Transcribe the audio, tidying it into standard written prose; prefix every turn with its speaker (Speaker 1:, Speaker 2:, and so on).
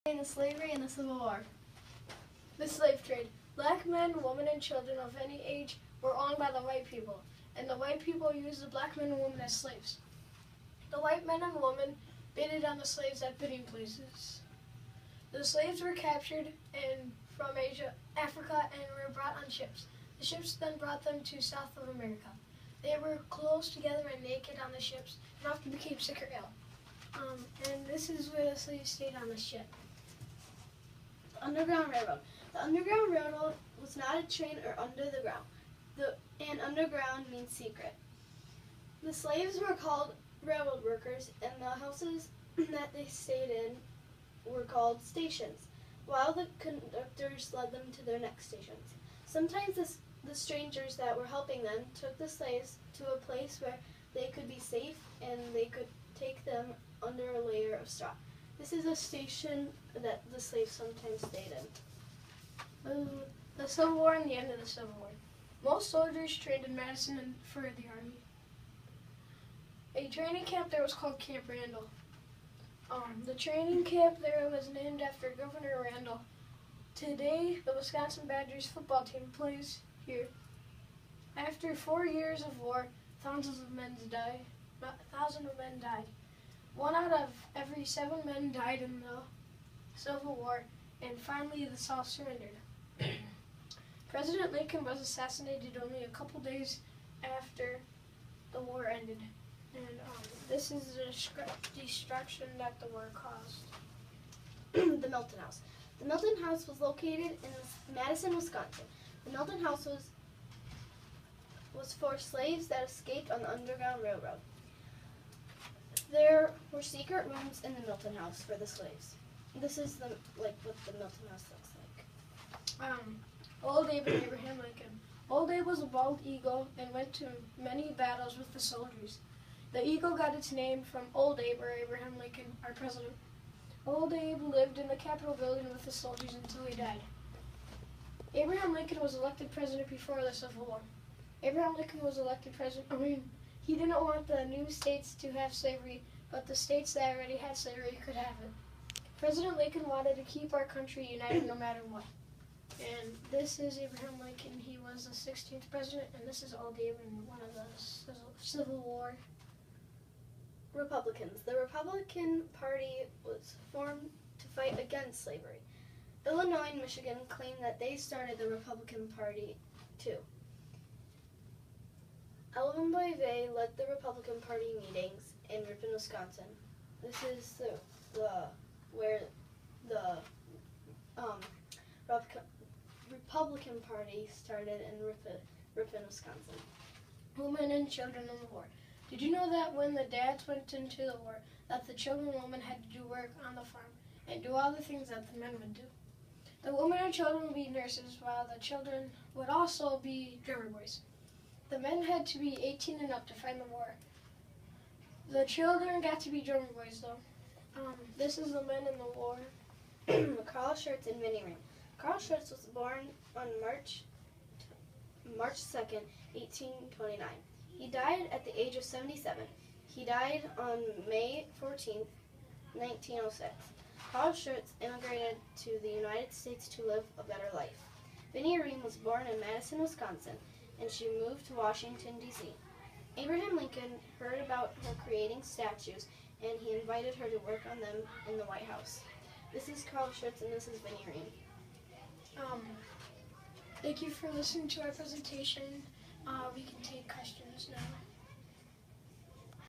Speaker 1: The slavery and the Civil War. The slave trade. Black men, women, and children of any age were owned by the white people, and the white people used the black men and women as slaves. The white men and women bidded on the slaves at bidding places. The slaves were captured from Asia, Africa, and were brought on ships. The ships then brought them to South of America. They were close together and naked on the ships, and often became sick or ill. And this is where the slaves stayed on the ship.
Speaker 2: The Underground Railroad. The Underground Railroad was not a train or under the ground. And underground means secret. The slaves were called railroad workers, and the houses that they stayed in were called stations, while the conductors led them to their next stations. Sometimes the strangers that were helping them took the slaves to a place where they could be safe and they could take them under a layer of straw. This is a station that the slaves sometimes stayed in.
Speaker 1: The Civil War and the end of the Civil War. Most soldiers trained in Madison for the Army. A training camp there was called Camp Randall. The training camp there was named after Governor Randall. Today, the Wisconsin Badgers football team plays here. After 4 years of war, thousands of men died. 1 out of every 7 men died in the Civil War, and finally the South surrendered. President Lincoln was assassinated only a couple days after the war ended. And this is the destruction that the war caused.
Speaker 2: The Milton House. The Milton House was located in Madison, Wisconsin. The Milton House was for slaves that escaped on the Underground Railroad. There were secret rooms in the Milton House for the slaves. This is what the Milton House looks like.
Speaker 1: Old Abe and Abraham Lincoln. Old Abe was a bald eagle and went to many battles with the soldiers. The eagle got its name from Old Abe, or Abraham Lincoln, our president. Old Abe lived in the Capitol building with the soldiers until he died. Abraham Lincoln was elected president before the Civil War. Abraham Lincoln was elected president. He didn't want the new states to have slavery, but the states that already had slavery could have it. President Lincoln wanted to keep our country united no matter what. And this is Abraham Lincoln. He was the 16th president, and this is Old Abe in one of the Civil War.
Speaker 2: Republicans. The Republican Party was formed to fight against slavery. Illinois and Michigan claim that they started the Republican Party too. Illinois led the Republican Party meetings in Ripon, Wisconsin. This is where the Republican Party started in Ripon, Wisconsin.
Speaker 1: Women and children in the war. Did you know that when the dads went into the war, that the children and women had to do work on the farm and do all the things that the men would do? The women and children would be nurses, while the children would also be drummer boys. The men had to be 18 and up to fight in the war. The children got to be drummer boys, though. This is the men in the war.
Speaker 2: Carl Schurz and Minnie Rehm. Carl Schurz was born on March 2nd, 1829. He died at the age of 77. He died on May 14th, 1906. Carl Schurz immigrated to the United States to live a better life. Minnie Rehm was born in Madison, Wisconsin, and she moved to Washington, D.C. Abraham Lincoln heard about her creating statues, and he invited her to work on them in the White House. This is Carl Schurz, and this is Minnie Rehm.
Speaker 1: Thank you for listening to our presentation. We can take